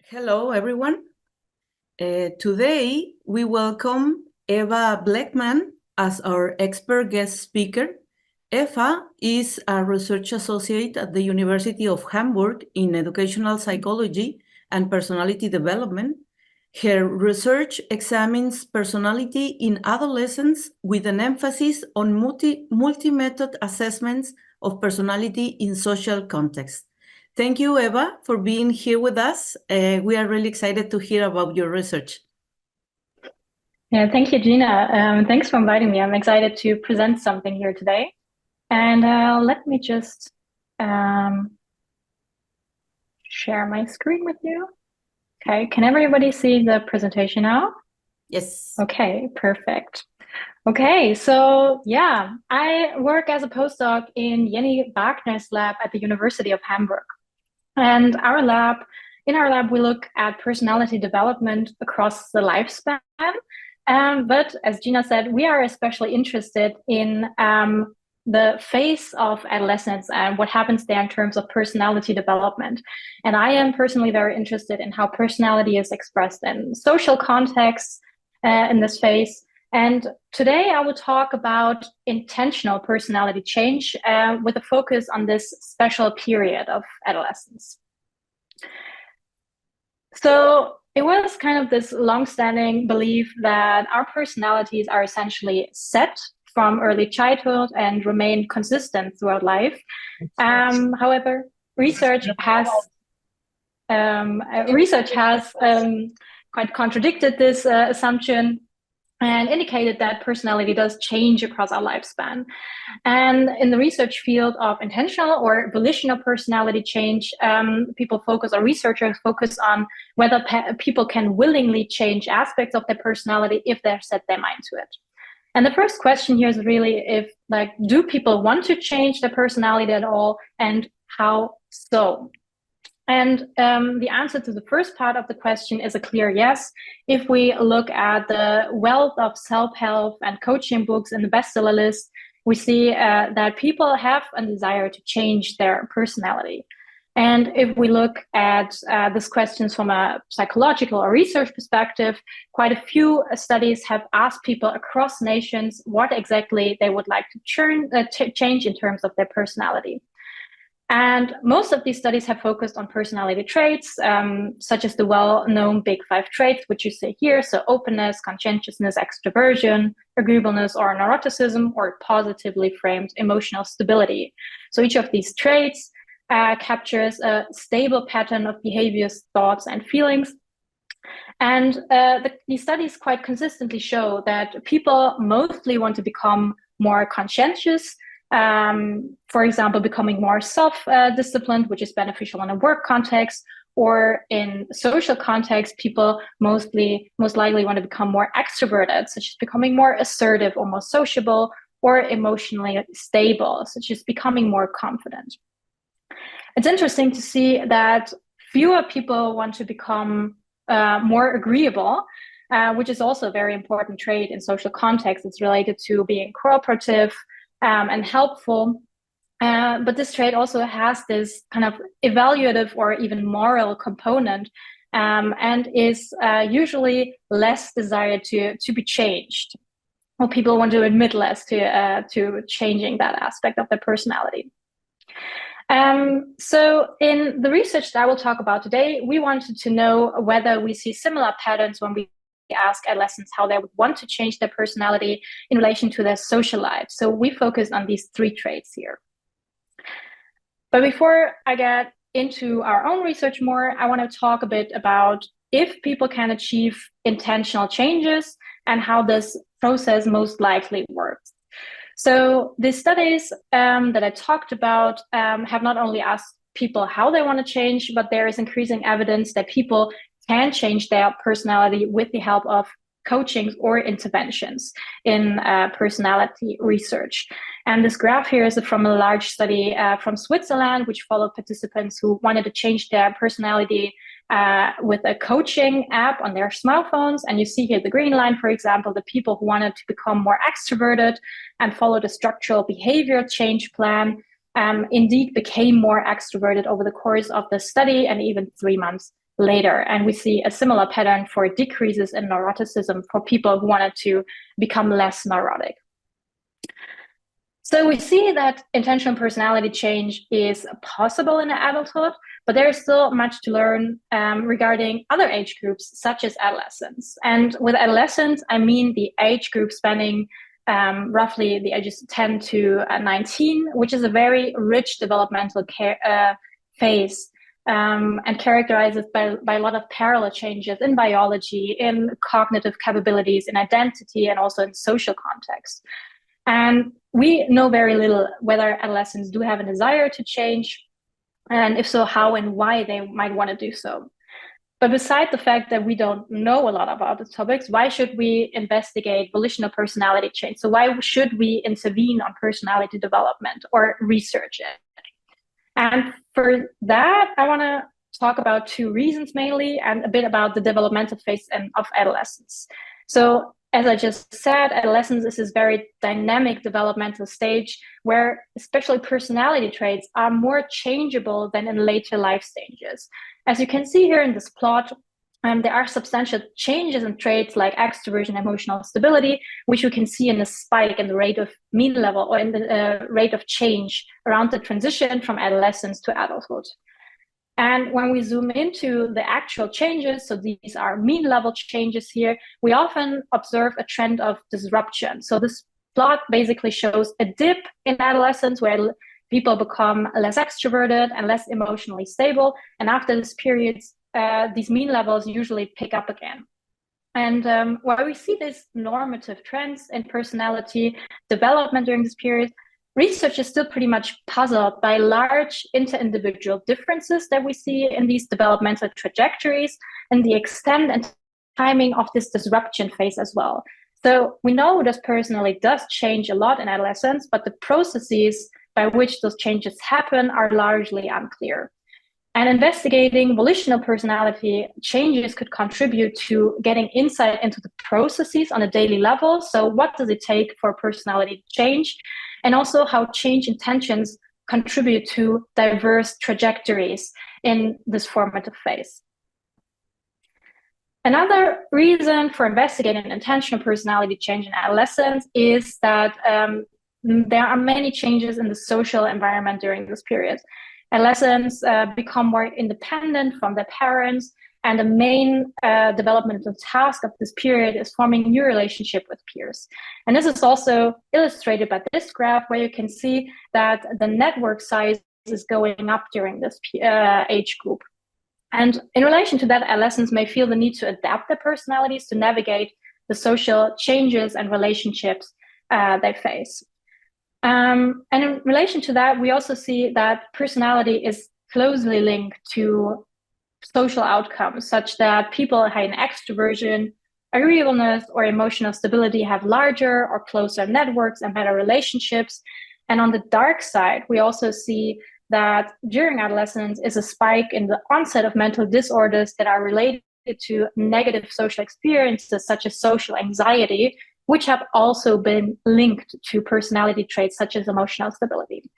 Hello, everyone. Today, we welcome Eva Bleckmann as our expert guest speaker. Eva is a research associate at the University of Hamburg in educational psychology and personality development. Her research examines personality in adolescence with an emphasis on multi-method assessments of personality in social contexts. Thank you, Eva, for being here with us. We are really excited to hear about your research. Yeah, thank you, Gina. Thanks for inviting me. I'm excited to present something here today. And let me just share my screen with you. Okay, can everybody see the presentation now? Yes. Okay, perfect. Okay, so yeah, I work as a postdoc in Jenny Wagner's lab at the University of Hamburg. And in our lab, we look at personality development across the lifespan. But as Gina said, we are especially interested in the phase of adolescence and what happens there in terms of personality development. And I am personally very interested in how personality is expressed in social contexts in this phase. And today I will talk about intentional personality change with a focus on this special period of adolescence. So it was kind of this long-standing belief that our personalities are essentially set from early childhood and remain consistent throughout life. However, research has quite contradicted this assumption and indicated that personality does change across our lifespan. And in the research field of intentional or volitional personality change, researchers focus on whether people can willingly change aspects of their personality if they've set their mind to it. And the first question here is really do people want to change their personality at all, and how so? And the answer to the first part of the question is a clear yes. If we look at the wealth of self-help and coaching books in the bestseller list, we see that people have a desire to change their personality. And if we look at these questions from a psychological or research perspective, quite a few studies have asked people across nations what exactly they would like to change in terms of their personality. And most of these studies have focused on personality traits, such as the well-known big 5 traits, which you see here. So openness, conscientiousness, extroversion, agreeableness or neuroticism, or positively framed emotional stability. So each of these traits captures a stable pattern of behaviors, thoughts, and feelings. And these studies quite consistently show that people mostly want to become more conscientious, for example, becoming more self-disciplined, which is beneficial in a work context, or in social context, people most likely want to become more extroverted, such as becoming more assertive or more sociable, or emotionally stable, such as becoming more confident. It's interesting to see that fewer people want to become more agreeable, which is also a very important trait in social context. It's related to being cooperative, and helpful. But this trait also has this kind of evaluative or even moral component, and is usually less desired to be changed, or people want to admit less to changing that aspect of their personality. So in the research that I will talk about today, we wanted to know whether we see similar patterns when we ask adolescents how they would want to change their personality in relation to their social life. So we focused on these 3 traits here. But before I get into our own research more, I want to talk a bit about if people can achieve intentional changes and how this process most likely works. So the studies that I talked about have not only asked people how they want to change, but there is increasing evidence that people can change their personality with the help of coachings or interventions in personality research. And this graph here is from a large study from Switzerland, which followed participants who wanted to change their personality with a coaching app on their smartphones. And you see here the green line, for example, the people who wanted to become more extroverted and followed a structural behavior change plan indeed became more extroverted over the course of the study and even 3 months later. And we see a similar pattern for decreases in neuroticism for people who wanted to become less neurotic. So we see that intentional personality change is possible in adulthood, but there is still much to learn regarding other age groups, such as adolescence. And with adolescence, I mean the age group spanning roughly the ages 10 to 19, which is a very rich developmental phase and characterized by a lot of parallel changes in biology, in cognitive capabilities, in identity, and also in social context. And we know very little whether adolescents do have a desire to change, and if so, how and why they might want to do so. But beside the fact that we don't know a lot about the topics, why should we investigate volitional personality change? So why should we intervene on personality development or research it? And for that, I want to talk about two reasons mainly, and a bit about the developmental phase of adolescence. So as I just said, adolescence is this very dynamic developmental stage where especially personality traits are more changeable than in later life stages. As you can see here in this plot, there are substantial changes in traits like extroversion and emotional stability, which you can see in the spike in the rate of mean level or in the rate of change around the transition from adolescence to adulthood. And when we zoom into the actual changes, so these are mean level changes here, we often observe a trend of disruption. So this plot basically shows a dip in adolescence where people become less extroverted and less emotionally stable. And after this period, these mean levels usually pick up again. And while we see these normative trends in personality development during this period, research is still pretty much puzzled by large inter-individual differences that we see in these developmental trajectories and the extent and timing of this disruption phase as well. So we know this personality does change a lot in adolescence, but the processes by which those changes happen are largely unclear. And investigating volitional personality changes could contribute to getting insight into the processes on a daily level. So what does it take for personality to change? And also how change intentions contribute to diverse trajectories in this formative phase. Another reason for investigating intentional personality change in adolescence is that there are many changes in the social environment during this period. Adolescents become more independent from their parents, and the main developmental task of this period is forming new relationship with peers. And this is also illustrated by this graph, where you can see that the network size is going up during this age group. And in relation to that, adolescents may feel the need to adapt their personalities to navigate the social changes and relationships they face. And in relation to that, we also see that personality is closely linked to social outcomes, such that people high in extroversion, agreeableness, or emotional stability have larger or closer networks and better relationships. And on the dark side, we also see that during adolescence is a spike in the onset of mental disorders that are related to negative social experiences, such as social anxiety, which have also been linked to personality traits such as emotional stability.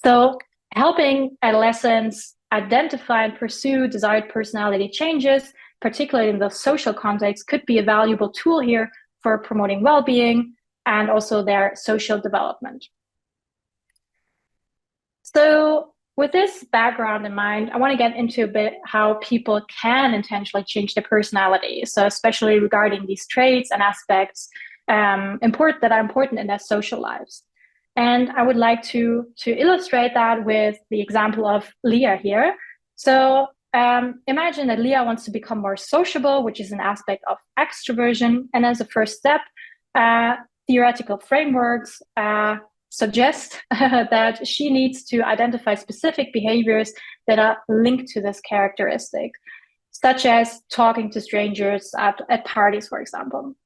So helping adolescents identify and pursue desired personality changes, particularly in the social context, could be a valuable tool here for promoting well-being and also their social development. So with this background in mind, I want to get into a bit how people can intentionally change their personality. So especially regarding these traits and aspects that are important in their social lives. And I would like to illustrate that with the example of Leah here. So imagine that Leah wants to become more sociable, which is an aspect of extroversion. And as a first step, theoretical frameworks suggest that she needs to identify specific behaviors that are linked to this characteristic, such as talking to strangers at parties, for example.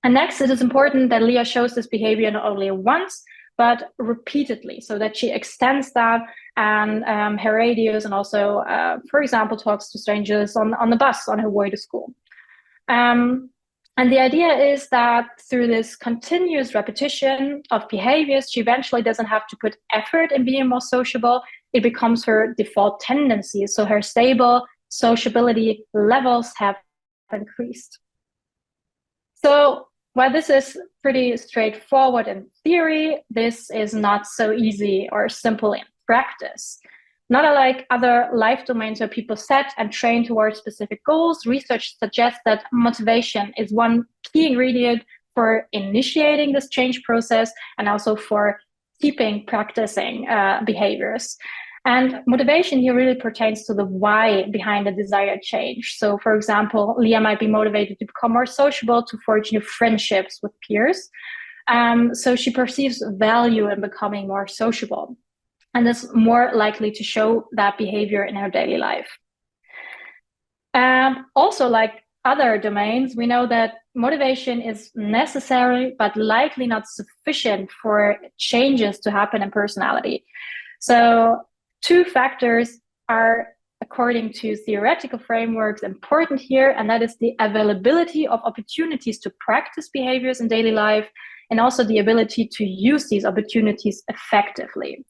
And next, it is important that Leah shows this behavior not only once, but repeatedly, so that she extends that and her radius, and also, for example, talks to strangers on the bus on her way to school. And the idea is that through this continuous repetition of behaviors, she eventually doesn't have to put effort in being more sociable. It becomes her default tendency. So her stable, sociability levels have increased. So while this is pretty straightforward in theory, this is not so easy or simple in practice. Not unlike other life domains where people set and train towards specific goals, research suggests that motivation is one key ingredient for initiating this change process and also for keeping practicing behaviors. And motivation here really pertains to the why behind the desired change. So for example, Leah might be motivated to become more sociable, to forge new friendships with peers. So she perceives value in becoming more sociable, and is more likely to show that behavior in her daily life. Also, like other domains, we know that motivation is necessary, but likely not sufficient for changes to happen in personality. So two factors are, according to theoretical frameworks, important here, and that is the availability of opportunities to practice behaviors in daily life, and also the ability to use these opportunities effectively.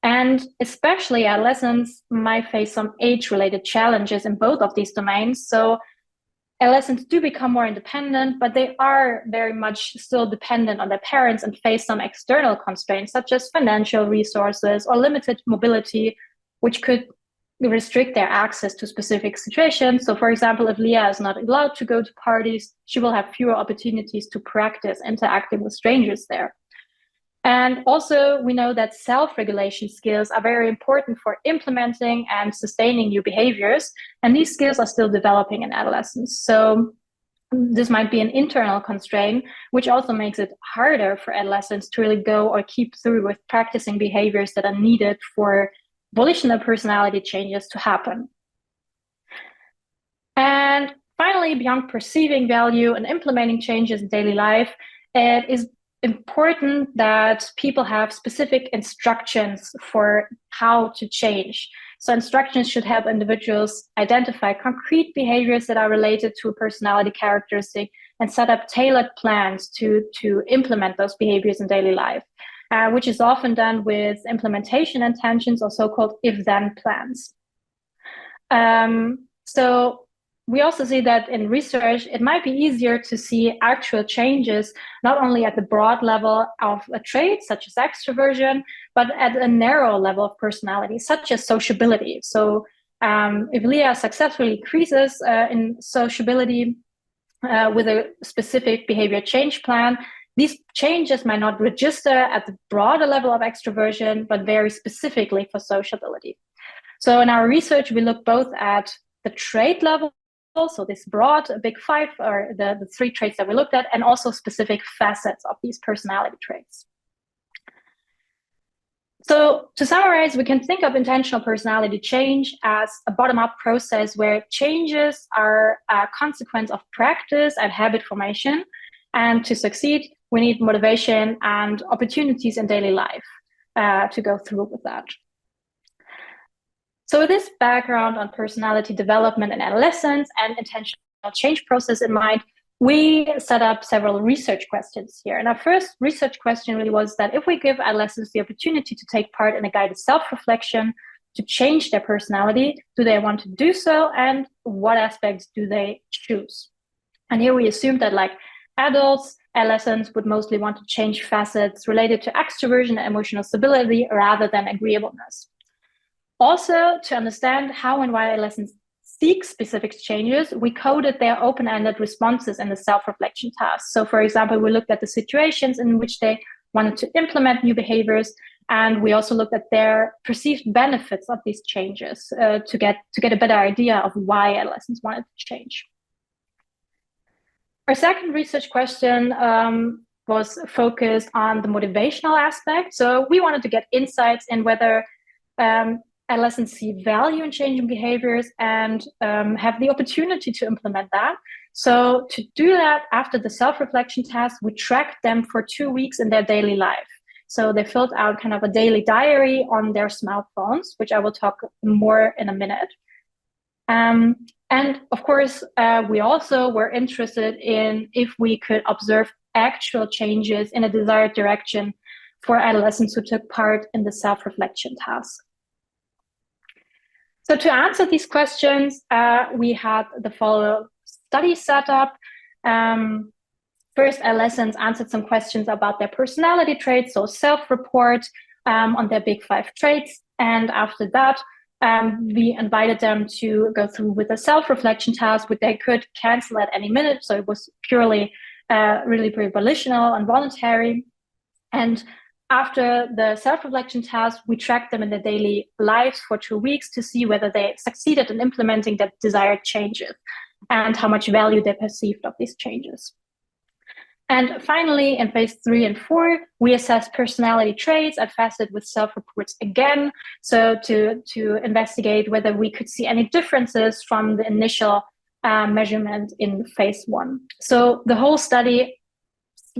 And especially adolescents might face some age-related challenges in both of these domains. So adolescents do become more independent, but they are very much still dependent on their parents and face some external constraints, such as financial resources or limited mobility, which could restrict their access to specific situations. So for example, if Leah is not allowed to go to parties, she will have fewer opportunities to practice interacting with strangers there. And also, we know that self-regulation skills are very important for implementing and sustaining new behaviors. And these skills are still developing in adolescence. So this might be an internal constraint, which also makes it harder for adolescents to really go or keep through with practicing behaviors that are needed for volitional personality changes to happen. And finally, beyond perceiving value and implementing changes in daily life, it is important that people have specific instructions for how to change. So instructions should help individuals identify concrete behaviors that are related to a personality characteristic and set up tailored plans to implement those behaviors in daily life, which is often done with implementation intentions or so-called if-then plans. So we also see that in research, it might be easier to see actual changes, not only at the broad level of a trait, such as extroversion, but at a narrow level of personality, such as sociability. So if Leah successfully increases in sociability with a specific behavior change plan, these changes might not register at the broader level of extroversion, but very specifically for sociability. So in our research, we look both at the trait level, so this broad big five, or the three traits that we looked at, and also specific facets of these personality traits. So to summarize, we can think of intentional personality change as a bottom-up process where changes are a consequence of practice and habit formation. And to succeed, we need motivation and opportunities in daily life to go through with that. So with this background on personality development in adolescence and intentional change process in mind, we set up several research questions here. And our first research question really was that if we give adolescents the opportunity to take part in a guided self-reflection to change their personality, do they want to do so? And what aspects do they choose? And here we assumed that, like adults, adolescents would mostly want to change facets related to extroversion and emotional stability rather than agreeableness. Also, to understand how and why adolescents seek specific changes, we coded their open-ended responses in the self-reflection task. So for example, we looked at the situations in which they wanted to implement new behaviors, and we also looked at their perceived benefits of these changes to get a better idea of why adolescents wanted to change. Our second research question was focused on the motivational aspect. So we wanted to get insights in whether adolescents see value in changing behaviors and have the opportunity to implement that. So to do that, after the self-reflection task, we tracked them for 2 weeks in their daily life. So they filled out kind of a daily diary on their smartphones, which I will talk more in a minute. And of course, we also were interested in if we could observe actual changes in a desired direction for adolescents who took part in the self-reflection task. So to answer these questions, we had the following study set up. First, adolescents answered some questions about their personality traits, so self-report on their big 5 traits. And after that, we invited them to go through with a self-reflection task, which they could cancel at any minute. So it was purely, really pretty volitional and voluntary. And after the self-reflection task, we tracked them in their daily lives for 2 weeks to see whether they succeeded in implementing the desired changes and how much value they perceived of these changes. And finally, in phase 3 and 4, we assessed personality traits and facet with self-reports again. So to investigate whether we could see any differences from the initial measurement in phase 1. So the whole study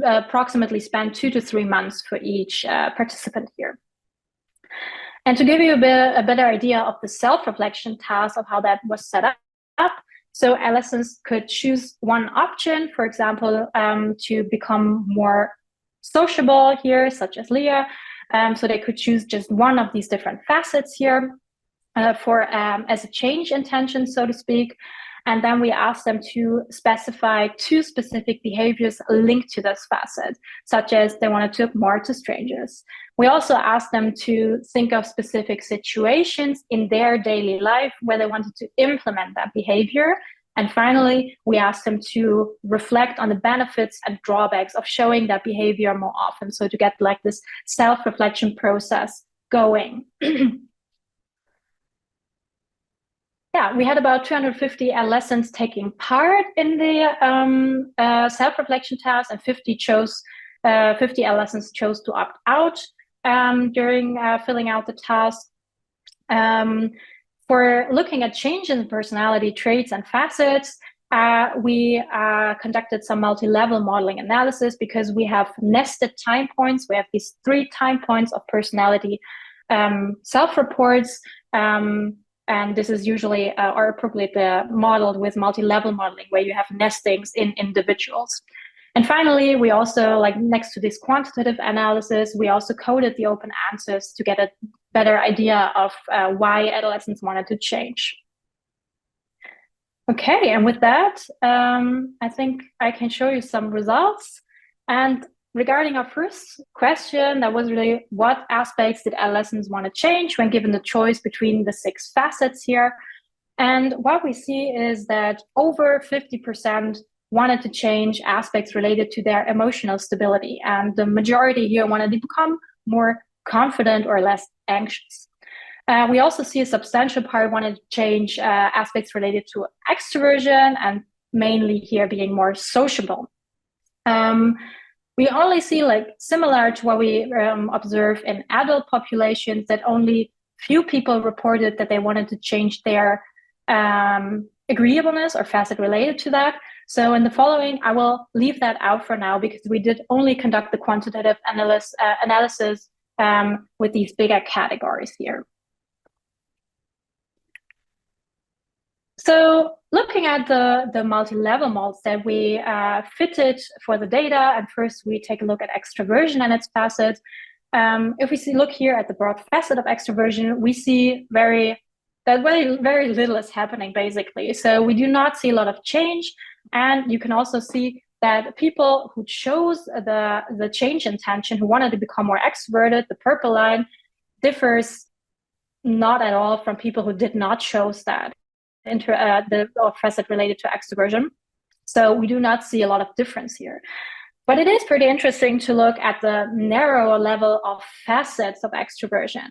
approximately spent 2 to 3 months for each participant here. And to give you a better idea of the self-reflection task of how that was set up, so adolescents could choose one option, for example, to become more sociable here, such as Leah. So they could choose just one of these different facets here as a change intention, so to speak. And then we asked them to specify 2 specific behaviors linked to this facet, such as they wanted to talk more to strangers. We also asked them to think of specific situations in their daily life where they wanted to implement that behavior. And finally, we asked them to reflect on the benefits and drawbacks of showing that behavior more often. So to get like this self-reflection process going. Yeah, we had about 250 adolescents taking part in the self-reflection task, and 50 adolescents chose to opt out during filling out the task. For looking at changes in personality traits and facets, we conducted some multi-level modeling analysis because we have nested time points. We have these 3 time points of personality self-reports. And this is usually or appropriately modeled with multi-level modeling, where you have nestings in individuals. And finally, we also, like next to this quantitative analysis, we also coded the open answers to get a better idea of why adolescents wanted to change. Okay, and with that, I think I can show you some results. And regarding our first question, that was really what aspects did adolescents want to change when given the choice between the 6 facets here? And what we see is that over 50% wanted to change aspects related to their emotional stability. And the majority here wanted to become more confident or less anxious. We also see a substantial part wanted to change aspects related to extroversion, and mainly here being more sociable. We only see, like similar to what we observe in adult populations, that only few people reported that they wanted to change their agreeableness or facet related to that. So in the following, I will leave that out for now because we did only conduct the quantitative analysis with these bigger categories here. So looking at the multi-level models that we fitted for the data, and first we take a look at extroversion and its facets. If we look here at the broad facet of extroversion, we see very little is happening basically. So we do not see a lot of change, and you can also see that people who chose the change intention, who wanted to become more extroverted, the purple line, differs not at all from people who did not choose that the facet related to extroversion. So we do not see a lot of difference here. But it is pretty interesting to look at the narrower level of facets of extroversion.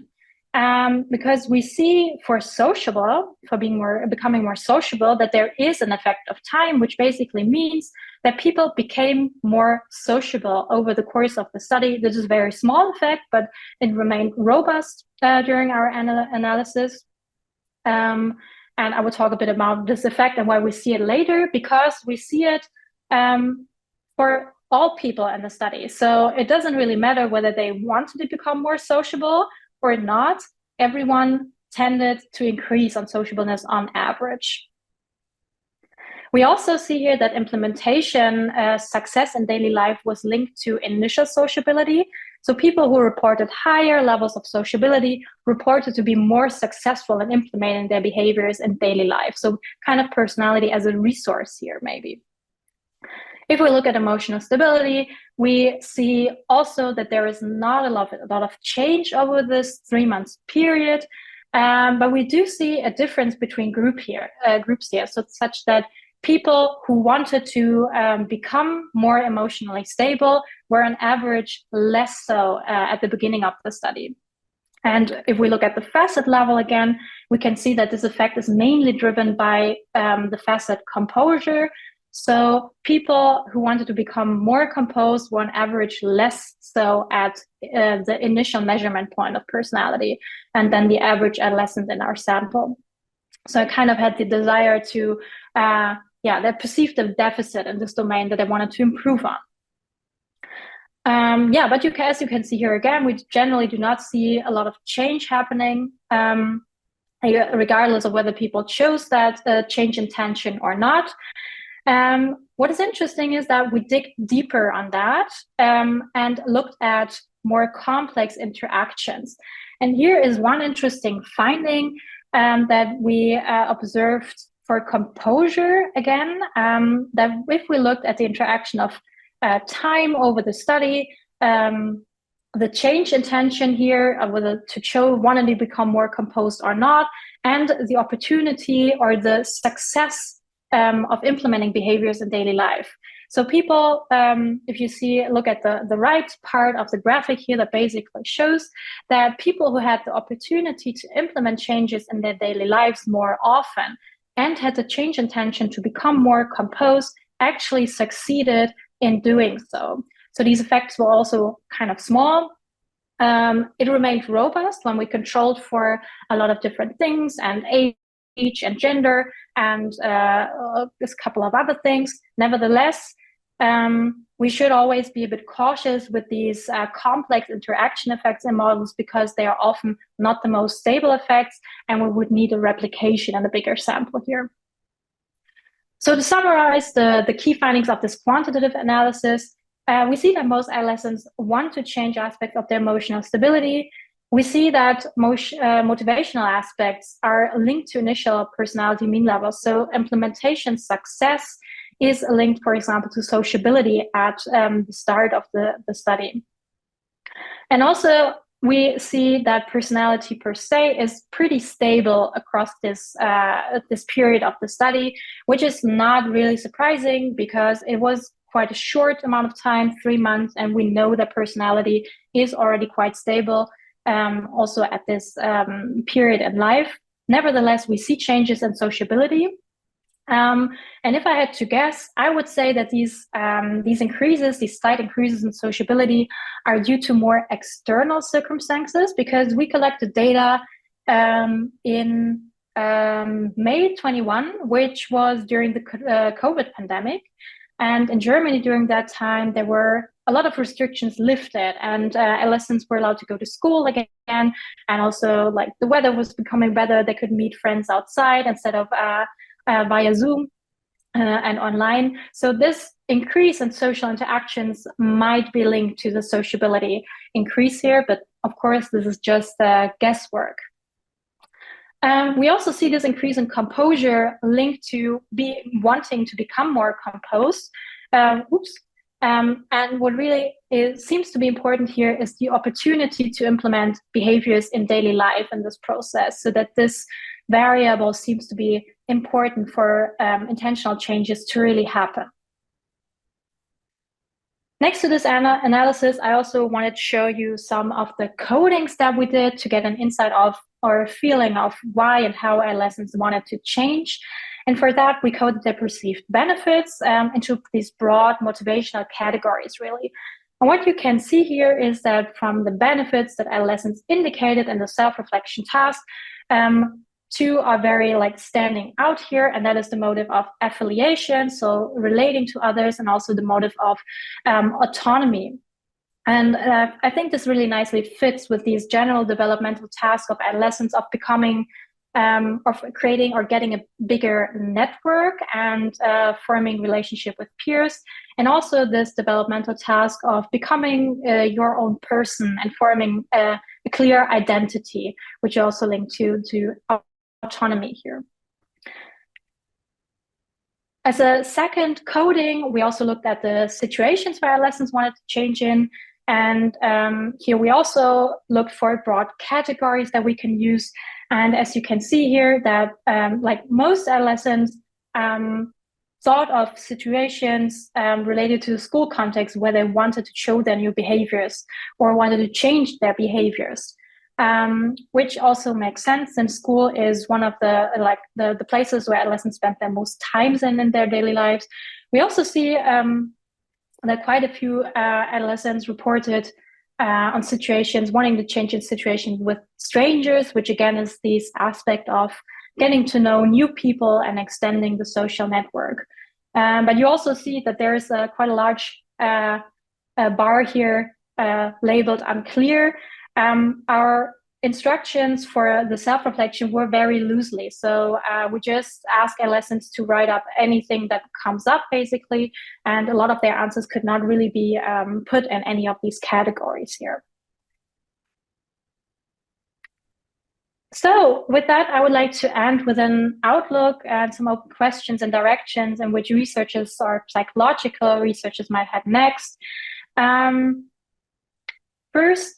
Because we see for becoming more sociable, that there is an effect of time, which basically means that people became more sociable over the course of the study. This is a very small effect, but it remained robust during our analysis. And I will talk a bit about this effect and why we see it later, because we see it for all people in the study. So it doesn't really matter whether they wanted to become more sociable or not. Everyone tended to increase on sociableness on average. We also see here that implementation success in daily life was linked to initial sociability. So people who reported higher levels of sociability reported to be more successful in implementing their behaviors in daily life. So kind of personality as a resource here, maybe. If we look at emotional stability, we see also that there is not a lot of change over this 3 months period, but we do see a difference between groups here. So such that people who wanted to become more emotionally stable were on average less so at the beginning of the study. And if we look at the facet level again, we can see that this effect is mainly driven by the facet composure. So people who wanted to become more composed were on average less so at the initial measurement point of personality and then the average adolescent in our sample. So I kind of had the desire to, they perceived a deficit in this domain that I wanted to improve on. But as you can see here again, we generally do not see a lot of change happening, regardless of whether people chose that change intention or not. What is interesting is that we dig deeper on that and looked at more complex interactions. And here is one interesting finding that we observed for composure again, that if we looked at the interaction of time over the study, the change intention here, whether to show wanting to become more composed or not, and the opportunity or the success of implementing behaviors in daily life. So people, if you look at the right part of the graphic here, that basically shows that people who had the opportunity to implement changes in their daily lives more often and had the change intention to become more composed actually succeeded in doing so. So these effects were also kind of small. It remained robust when we controlled for a lot of different things and age and gender and a couple of other things. Nevertheless, we should always be a bit cautious with these complex interaction effects in models because they are often not the most stable effects, and we would need a replication in a bigger sample here. So to summarize the key findings of this quantitative analysis, we see that most adolescents want to change aspects of their emotional stability. We see that motivational aspects are linked to initial personality mean levels. So implementation success is linked, for example, to sociability at the start of the study. And also, we see that personality per se is pretty stable across this period of the study, which is not really surprising because it was quite a short amount of time, 3 months, and we know that personality is already quite stable also at this period in life. Nevertheless, we see changes in sociability. And if I had to guess, I would say that these slight increases in sociability are due to more external circumstances, because we collected data in May 21, which was during the COVID pandemic. And in Germany during that time, there were a lot of restrictions lifted, and adolescents were allowed to go to school again. And also, like, the weather was becoming better. They could meet friends outside instead of via Zoom and online. So this increase in social interactions might be linked to the sociability increase here, but of course, this is just guesswork. We also see this increase in composure linked to wanting to become more composed. And what really seems to be important here is the opportunity to implement behaviors in daily life in this process, so that this variable seems to be important for intentional changes to really happen. Next to this analysis, I also wanted to show you some of the codings that we did to get an insight of or a feeling of why and how adolescents wanted to change. And for that, we coded their perceived benefits into these broad motivational categories, really. And what you can see here is that from the benefits that adolescents indicated in the self-reflection task, two are very standing out here, and that is the motive of affiliation, so relating to others, and also the motive of autonomy. And I think this really nicely fits with these general developmental tasks of adolescents of becoming of creating or getting a bigger network and forming relationship with peers, and also this developmental task of becoming your own person and forming a clear identity, which also linked to autonomy here. As a second coding, we also looked at the situations where adolescents wanted to change in. And here we also looked for broad categories that we can use. And as you can see here, that like most adolescents thought of situations related to the school context where they wanted to show their new behaviors or wanted to change their behaviors. Which also makes sense, since school is one of the places where adolescents spend their most times in their daily lives. We also see that quite a few adolescents reported on situations, wanting to change in situations with strangers, which again is this aspect of getting to know new people and extending the social network. But you also see that there is quite a large bar here labeled unclear. Our instructions for the self-reflection were very loosely. So we just ask adolescents to write up anything that comes up, basically. And a lot of their answers could not really be put in any of these categories here. So with that, I would like to end with an outlook and some open questions and directions in which researchers or psychological researchers might head next. First,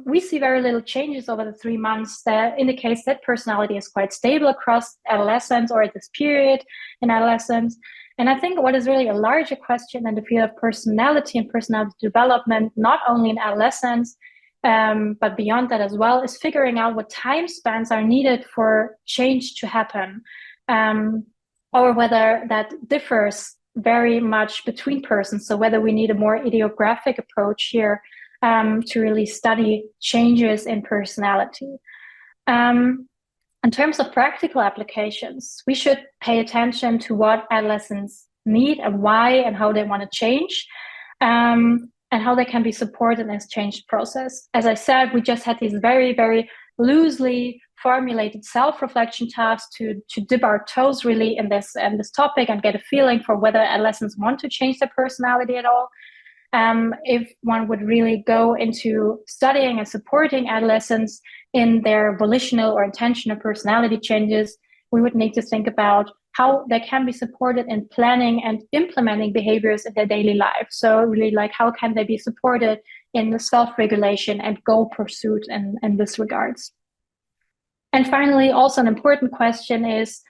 we see very little changes over the 3 months that indicates that personality is quite stable across adolescence or at this period in adolescence. And I think what is really a larger question in the field of personality and personality development, not only in adolescence, but beyond that as well, is figuring out what time spans are needed for change to happen, or whether that differs very much between persons. So whether we need a more idiographic approach here to really study changes in personality. In terms of practical applications, we should pay attention to what adolescents need and why and how they want to change, and how they can be supported in this change process. As I said, we just had these very, very loosely formulated self-reflection tasks to dip our toes really in this topic and get a feeling for whether adolescents want to change their personality at all. If one would really go into studying and supporting adolescents in their volitional or intentional personality changes, we would need to think about how they can be supported in planning and implementing behaviors in their daily life. So really, like, how can they be supported in the self-regulation and goal pursuit in this regards? And finally, also an important question is,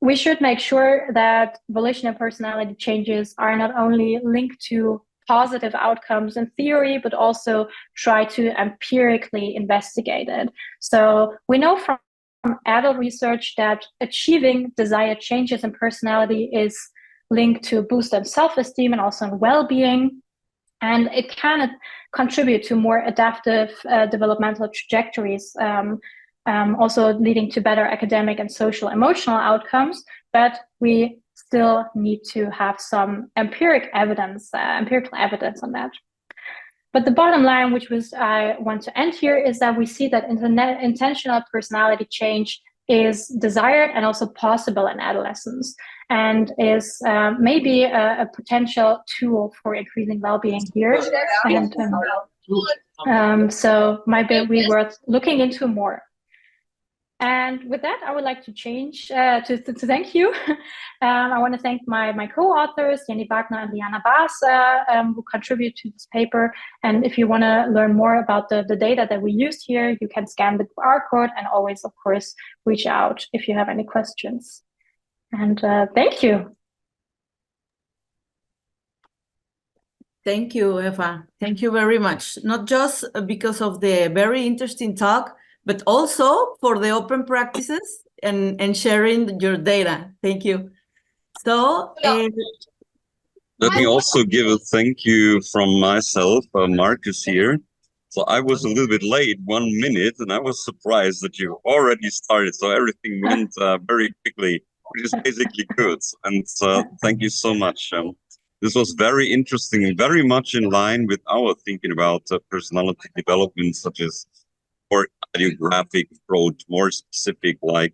we should make sure that volitional personality changes are not only linked to positive outcomes in theory, but also try to empirically investigate it. So we know from adult research that achieving desired changes in personality is linked to a boost in self-esteem and also in well-being. And it can contribute to more adaptive developmental trajectories, also leading to better academic and social emotional outcomes. But we still need to have some empirical evidence on that. But the bottom line, which was I want to end here, is that we see that intentional personality change is desired and also possible in adolescence, and is maybe a potential tool for increasing well-being here. And so might be worth looking into more. And with that, I would like to change to thank you. I want to thank my co-authors, Jenny Wagner and Liana Baas, who contribute to this paper. And if you want to learn more about the data that we used here, you can scan the QR code and always, of course, reach out if you have any questions. And thank you. Thank you, Eva. Thank you very much. Not just because of the very interesting talk, but also for the open practices and sharing your data. Thank you. So let me also give a thank you from myself, Marcus here. So I was a little bit late, 1 minute, and I was surprised that you already started. So everything went very quickly, which is basically good. And thank you so much. This was very interesting and very much in line with our thinking about personality development, such as for radiographic approach, more specific, like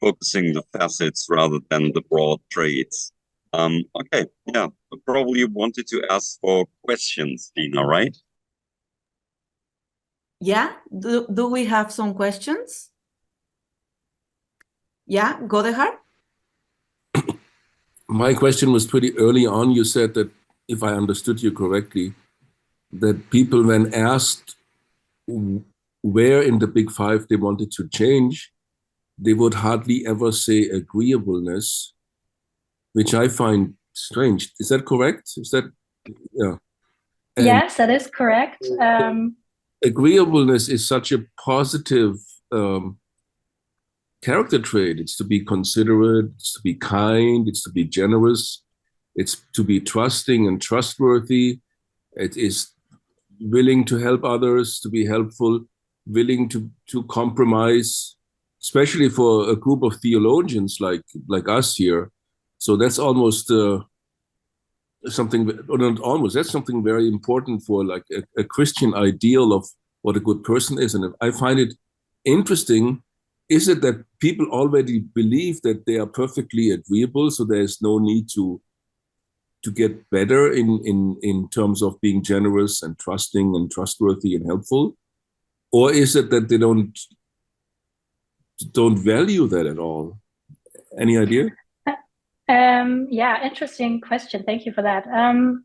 focusing the facets rather than the broad traits. Okay, yeah, probably you wanted to ask for questions, Dina, right? Yeah, do we have some questions? Yeah, Godehard? My question was pretty early on. You said that, if I understood you correctly, that people, when asked where in the big five they wanted to change, they would hardly ever say agreeableness, which I find strange. Is that correct? Is that, yeah. And yes, that is correct. Agreeableness is such a positive character trait. It's to be considerate, it's to be kind, it's to be generous, it's to be trusting and trustworthy. It is willing to help others, to be helpful, willing to compromise, especially for a group of theologians like us here. So that's almost something, or not almost, that's something very important for like a Christian ideal of what a good person is. And I find it interesting, is it that people already believe that they are perfectly agreeable, so there's no need to get better in terms of being generous and trusting and trustworthy and helpful? Or is it that they don't value that at all? Any idea? Yeah, interesting question. Thank you for that.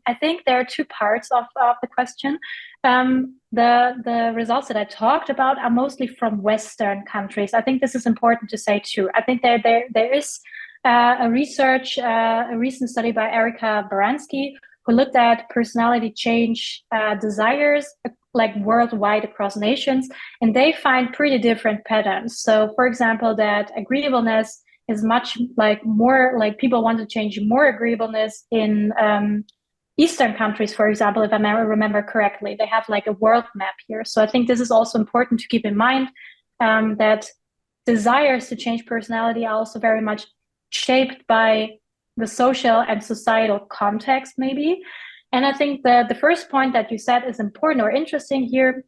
I think there are two parts of the question. The results that I talked about are mostly from Western countries. I think this is important to say too. I think there is a recent study by Erika Baranski, who looked at personality change desires like worldwide across nations, and they find pretty different patterns. So, for example, that agreeableness is much more like people want to change more agreeableness in Eastern countries, for example, if I remember correctly. They have like a world map here. So I think this is also important to keep in mind, that desires to change personality are also very much shaped by the social and societal context, maybe. And I think the first point that you said is important or interesting here.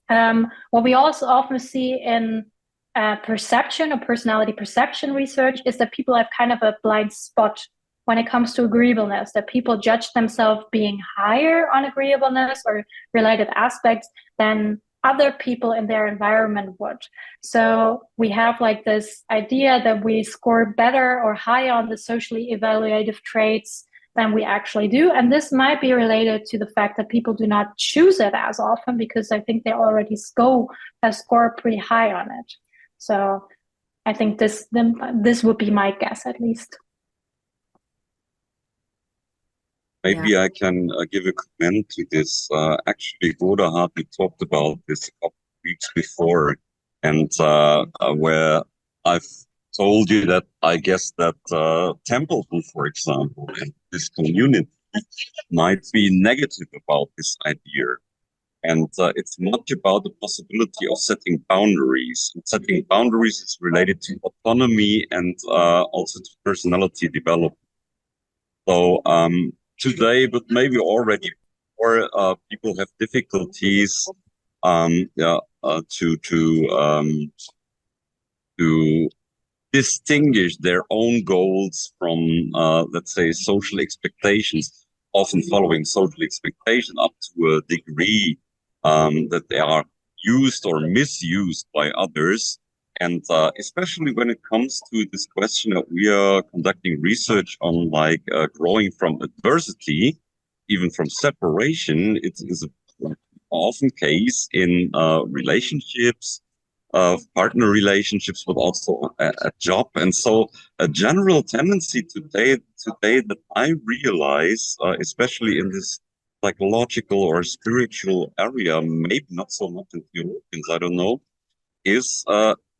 What we also often see in perception or personality perception research is that people have kind of a blind spot when it comes to agreeableness, that people judge themselves being higher on agreeableness or related aspects than other people in their environment would. So we have like this idea that we score better or higher on the socially evaluative traits than we actually do. And this might be related to the fact that people do not choose it as often, because I think they already score pretty high on it. So I think this would be my guess, at least. Maybe I can give a comment to this. Actually, Godehard, we talked about this a couple of weeks before, and where I've told you that I guess that Templeton, for example, and this community might be negative about this idea. And it's much about the possibility of setting boundaries. And setting boundaries is related to autonomy and also to personality development. So today, but maybe already before, people have difficulties to distinguish their own goals from, let's say, social expectations, often following social expectation up to a degree that they are used or misused by others. And especially when it comes to this question that we are conducting research on, like growing from adversity, even from separation, it is an often case in relationships, partner relationships, but also a job. And so a general tendency today that I realize, especially in this psychological or spiritual area, maybe not so much in theologians, I don't know, is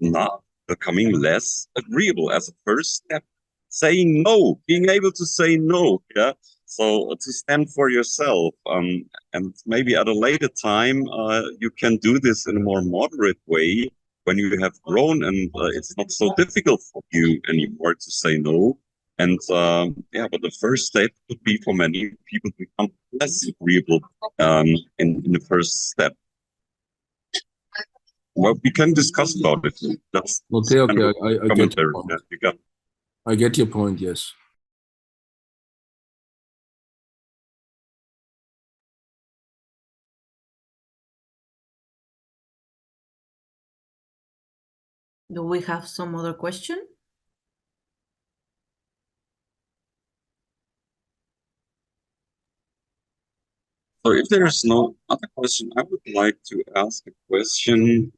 not becoming less agreeable as a first step. Saying no, being able to say no, yeah. So to stand for yourself, and maybe at a later time, you can do this in a more moderate way when you have grown, and it's not so difficult for you anymore to say no. And yeah, but the first step would be for many people to become less agreeable in the first step. well, we can discuss about it. That's Okay, kind of okay, I get commentary your point. that you got. I get your point, yes. Do we have some other question? So if there is no other question, I would like to ask a question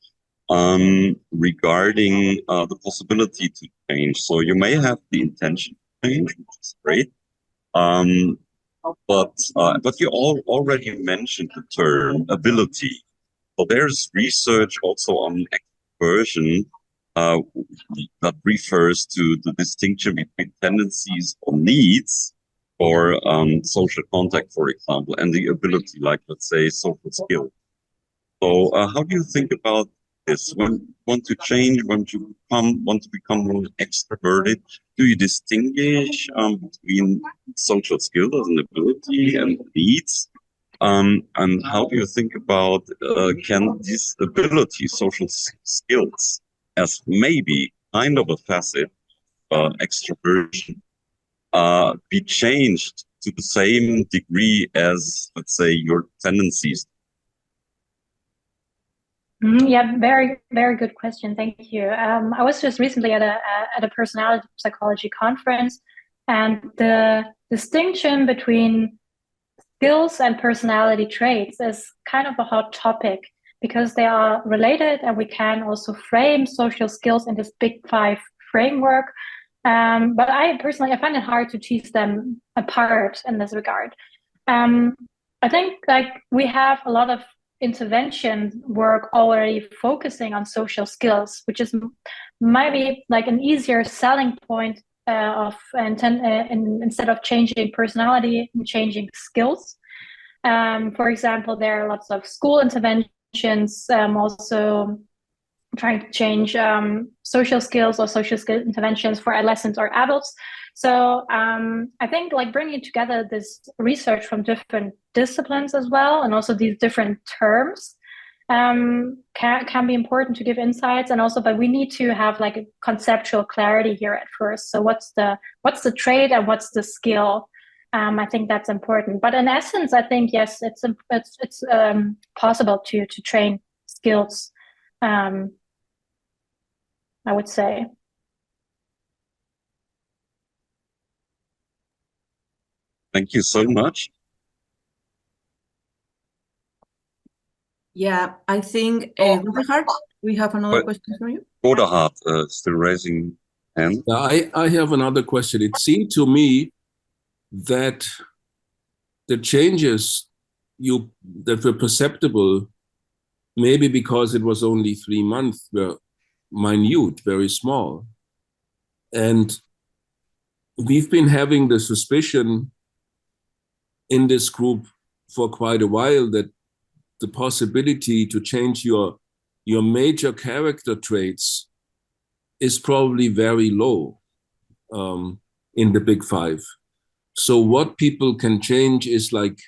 regarding the possibility to change. So you may have the intention to change, which is great. But you already mentioned the term ability. So there's research also on extroversion that refers to the distinction between tendencies or needs for social contact, for example, and the ability, like let's say, social skill. So how do you think about this? When you want to change, want to become more extroverted, do you distinguish between social skills and ability and needs? And how do you think about can this ability, social skills, as maybe kind of a facet extroversion, be changed to the same degree as, let's say, your tendencies? Yeah, very, very good question. Thank you. I was just recently at a personality psychology conference, and the distinction between skills and personality traits is kind of a hot topic because they are related, and we can also frame social skills in this big five framework. But I personally, I find it hard to tease them apart in this regard. I think like we have a lot of intervention work already focusing on social skills, which is maybe like an easier selling point instead of changing personality and changing skills. For example, there are lots of school interventions also trying to change social skills or social skill interventions for adolescents or adults. So I think like bringing together this research from different disciplines as well, and also these different terms can be important to give insights. And also, but we need to have like a conceptual clarity here at first. So what's the trait and what's the skill? I think that's important. But in essence, I think yes, it's possible to train skills. I would say. Thank you so much. Yeah, I think, Godehard, we have another question for you. Godehard, still raising hand. I have another question. It seemed to me that the changes that were perceptible, maybe because it was only 3 months, were minute, very small. And we've been having the suspicion in this group for quite a while that the possibility to change your major character traits is probably very low in the big five. So what people can change is like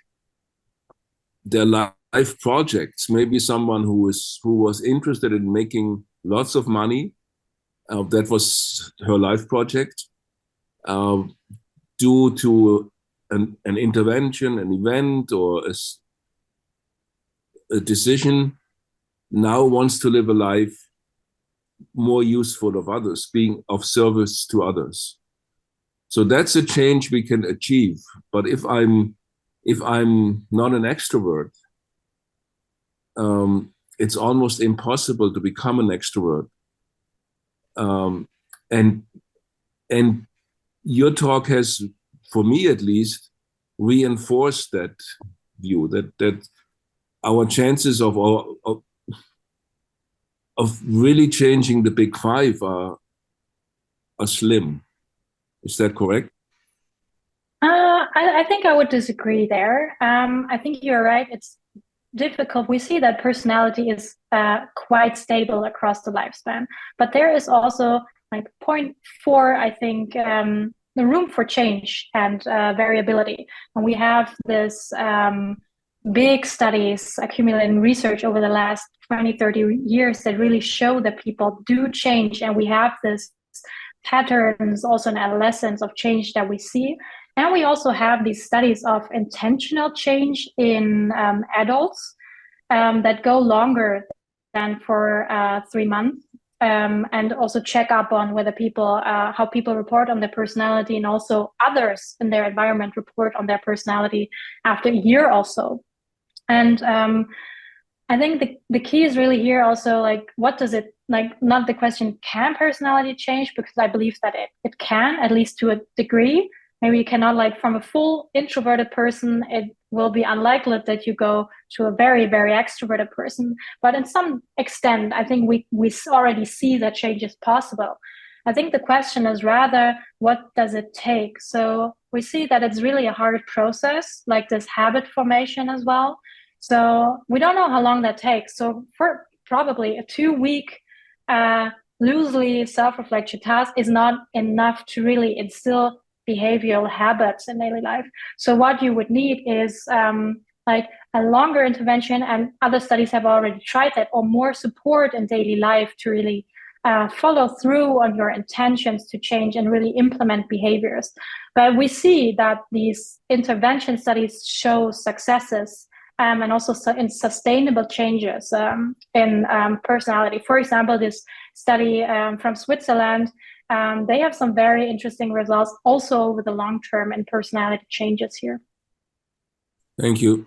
their life projects. Maybe someone who was interested in making lots of money, that was her life project, due to an intervention, an event, or a decision, now wants to live a life more useful of others, being of service to others. So that's a change we can achieve. But if I'm not an extrovert, it's almost impossible to become an extrovert. And your talk has, for me at least, reinforced that view that our chances of really changing the big five are slim. Is that correct? I think I would disagree there. I think you're right. It's difficult. We see that personality is quite stable across the lifespan, but there is also like 0.4, I think, the room for change and variability. And we have this big studies accumulating research over the last 20, 30 years that really show that people do change, and we have this patterns also in adolescence of change that we see. And we also have these studies of intentional change in adults that go longer than for 3 months, and also check up on whether people, how people report on their personality, and also others in their environment report on their personality after a year also. And I think the key is really here also, like, what does it, like, not the question, can personality change? Because I believe that it can, at least to a degree. Maybe you cannot, like, from a full introverted person, it will be unlikely that you go to a very, very extroverted person. But in some extent, I think we already see that change is possible. I think the question is rather, what does it take? So we see that it's really a hard process, like this habit formation as well. So we don't know how long that takes. So for probably a 2-week loosely self-reflection task is not enough to really instill behavioral habits in daily life. So what you would need is like a longer intervention, and other studies have already tried that, or more support in daily life to really follow through on your intentions to change and really implement behaviors. But we see that these intervention studies show successes and also in sustainable changes in personality. For example, this study from Switzerland, they have some very interesting results also over the long term in personality changes here. Thank you.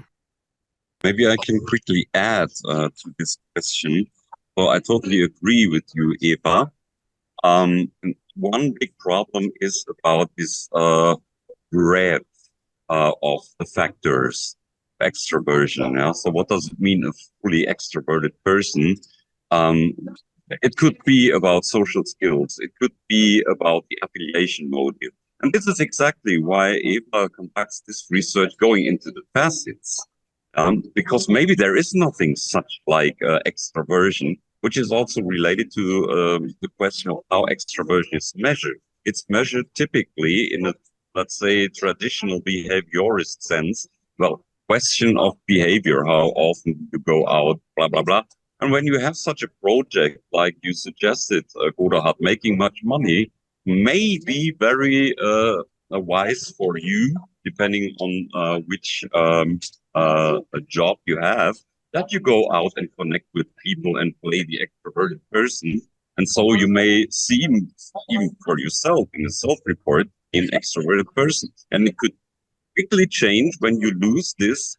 Maybe I can quickly add to this question. So I totally agree with you, Eva. One big problem is about this breadth of the factors. Extroversion. Yeah? So what does it mean, a fully extroverted person? It could be about social skills. It could be about the affiliation motive. And this is exactly why Eva conducts this research going into the facets. Because maybe there is nothing such like extroversion, which is also related to the question of how extroversion is measured. It's measured typically in a, let's say, traditional behaviorist sense. Well, question of behavior, how often you go out, blah, blah, blah. And when you have such a project, like you suggested, Godahard, making much money, may be very wise for you, depending on which job you have, that you go out and connect with people and play the extroverted person. And so you may seem, even for yourself, in a self-report, an extroverted person. And it could quickly change when you lose this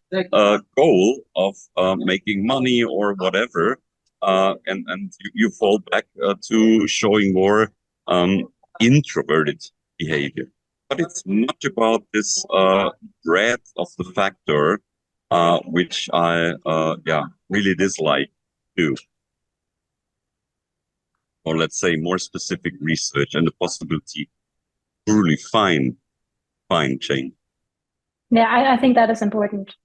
goal of making money or whatever, and you fall back to showing more introverted behavior. But it's much about this breadth of the factor, which I really dislike too. Or let's say more specific research and the possibility to really find change. Yeah, I think that is important.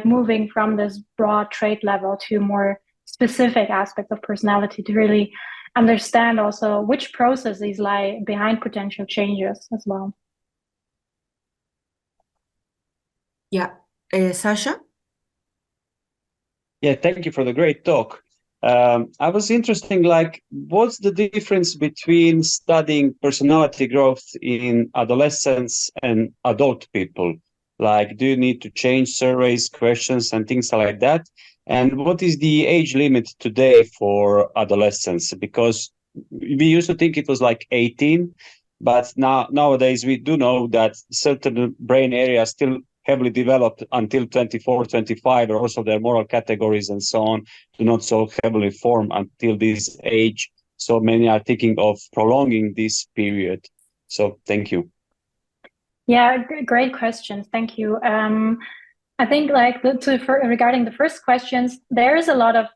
Moving from this broad trait level to more specific aspects of personality to really understand also which processes lie behind potential changes as well. Yeah. Sasha? Yeah, thank you for the great talk. I was interested, like, what's the difference between studying personality growth in adolescents and adult people? Like, do you need to change surveys, questions, and things like that? And what is the age limit today for adolescents? Because we used to think it was like 18, but nowadays we do know that certain brain areas still heavily developed until 24, 25, or also their moral categories and so on do not so heavily form until this age. So many are thinking of prolonging this period. So thank you. Yeah, great questions. Thank you. I think regarding the first questions, there is a lot of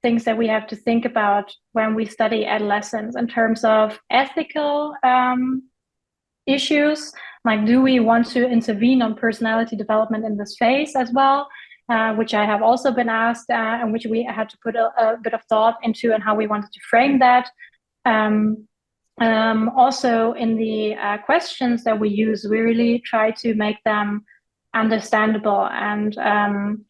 things that we have to think about when we study adolescence in terms of ethical issues. Like, do we want to intervene on personality development in this phase as well? Which I have also been asked, and which we had to put a bit of thought into, and how we wanted to frame that. Also, in the questions that we use, we really try to make them understandable and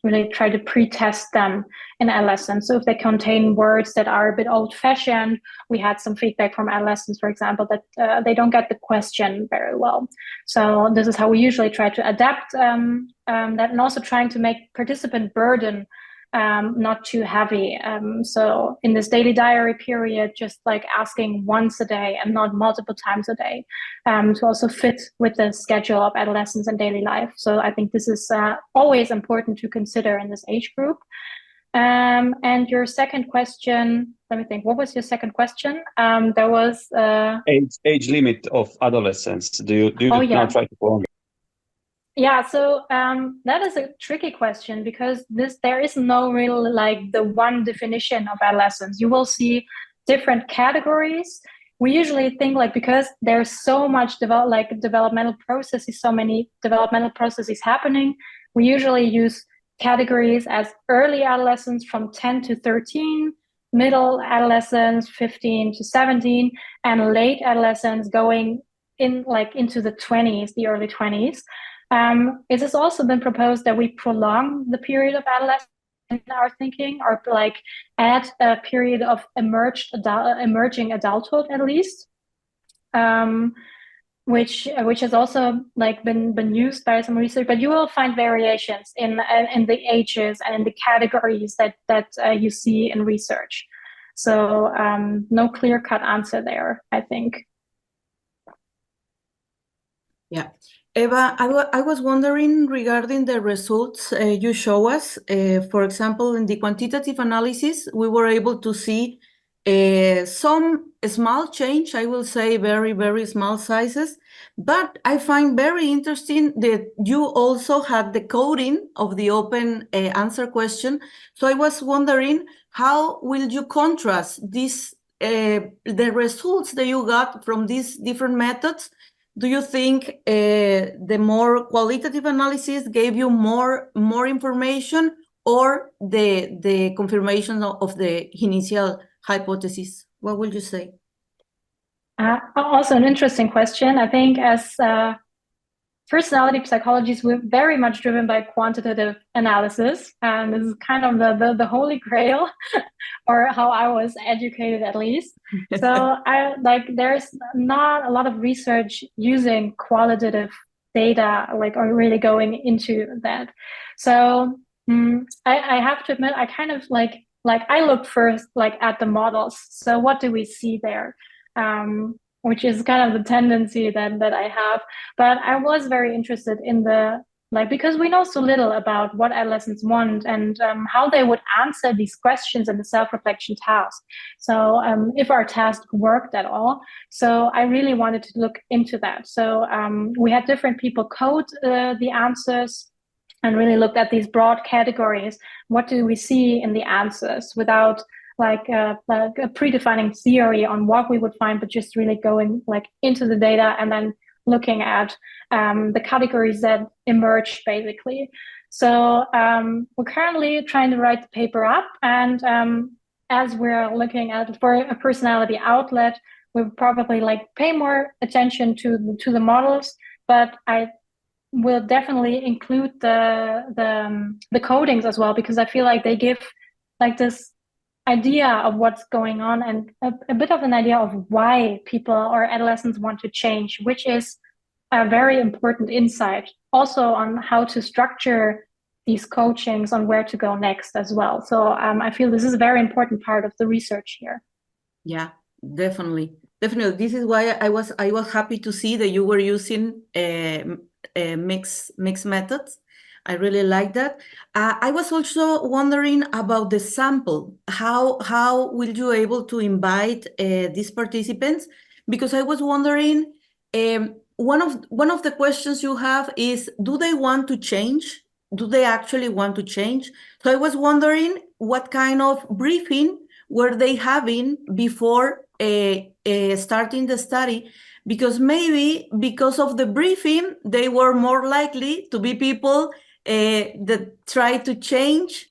really try to pre-test them in adolescence. So if they contain words that are a bit old-fashioned, we had some feedback from adolescents, for example, that they don't get the question very well. So this is how we usually try to adapt that, and also trying to make participant burden not too heavy. So in this daily diary period, just like asking once a day and not multiple times a day, to also fit with the schedule of adolescence and daily life. So I think this is always important to consider in this age group. And your second question, let me think, what was your second question? There was age limit of adolescence. Do you now try to prolong it? Yeah, so that is a tricky question because there is no real like the one definition of adolescence. You will see different categories. We usually think like because there's so much developmental processes, so many developmental processes happening, we usually use categories as early adolescence from 10 to 13, middle adolescence 15 to 17, and late adolescence going in like into the 20s, the early 20s. It has also been proposed that we prolong the period of adolescence in our thinking, or like add a period of emerging adulthood at least, which has also like been used by some research. But you will find variations in the ages and in the categories that you see in research. So no clear-cut answer there, I think. Yeah. Eva, I was wondering regarding the results you show us. For example, in the quantitative analysis, we were able to see some small change, I will say very, very small sizes. But I find very interesting that you also had the coding of the open answer question. So I was wondering, how will you contrast this, the results that you got from these different methods? Do you think the more qualitative analysis gave you more information, or the confirmation of the initial hypothesis? What would you say? Also an interesting question. I think as personality psychologists, we're very much driven by quantitative analysis, and this is kind of the holy grail, or how I was educated at least. So there's not a lot of research using qualitative data, or really going into that. So I have to admit, I kind of like I look first at the models. So what do we see there? Which is kind of the tendency that I have. But I was very interested in because we know so little about what adolescents want and how they would answer these questions in the self-reflection task. So if our task worked at all. So I really wanted to look into that. So we had different people code the answers and really looked at these broad categories. What do we see in the answers without like a predefining theory on what we would find, but just really going into the data and then looking at the categories that emerge basically. So we're currently trying to write the paper up, and as we're looking at for a personality outlet, we'll probably pay more attention to the models, but I will definitely include the codings as well, because I feel like they give this idea of what's going on and a bit of an idea of why people or adolescents want to change, which is a very important insight also on how to structure these coachings on where to go next as well. So I feel this is a very important part of the research here. Yeah, definitely. This is why I was happy to see that you were using mixed methods. I really like that. I was also wondering about the sample. How will you able to invite these participants? Because I was wondering, one of the questions you have is, do they want to change? Do they actually want to change? So I was wondering what kind of briefing were they having before starting the study? Because maybe because of the briefing, they were more likely to be people that try to change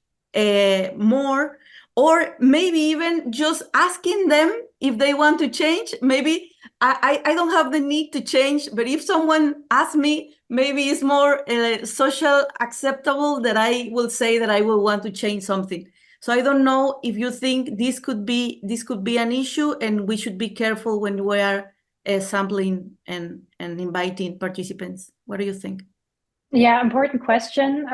more, or maybe even just asking them if they want to change. Maybe I don't have the need to change, but if someone asks me, maybe it's more social acceptable that I will say that I will want to change something. So I don't know if you think this could be an issue, and we should be careful when we are sampling and inviting participants. What do you think? Yeah, important question.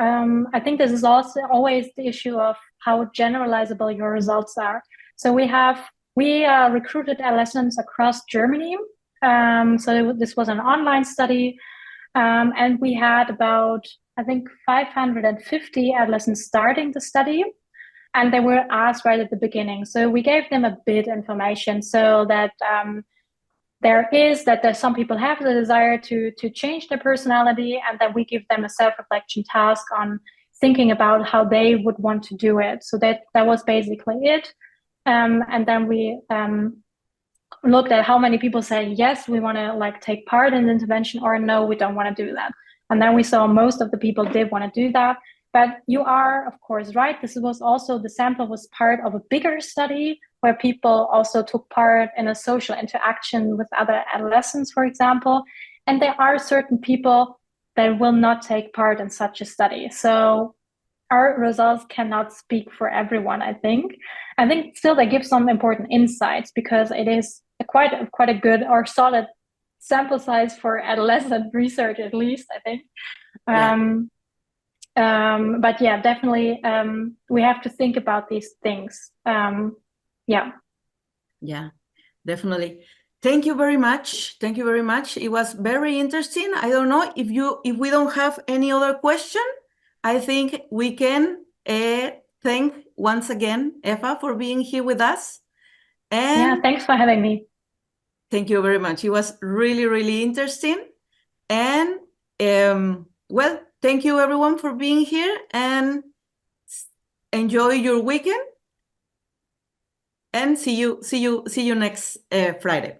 I think this is also always the issue of how generalizable your results are. So we recruited adolescents across Germany. So this was an online study, and we had about, I think, 550 adolescents starting the study, and they were asked right at the beginning. So we gave them a bit information so that there's some people have the desire to change their personality, and that we give them a self-reflection task on thinking about how they would want to do it. So that was basically it. And then we looked at how many people say, yes, we want to take part in the intervention, or no, we don't want to do that. And then we saw most of the people did want to do that. But you are, of course, right. This was also, the sample was part of a bigger study where people also took part in a social interaction with other adolescents, for example. And there are certain people that will not take part in such a study. So our results cannot speak for everyone, I think. I think still they give some important insights, because it is quite a good or solid sample size for adolescent research, at least, I think. But yeah, definitely we have to think about these things. Yeah, definitely. Thank you very much. Thank you very much. It was very interesting. I don't know if we don't have any other question. I think we can thank once again Eva for being here with us. And yeah, thanks for having me. Thank you very much. It was really, really interesting. And well, thank you everyone for being here, and enjoy your weekend. And see you next Friday.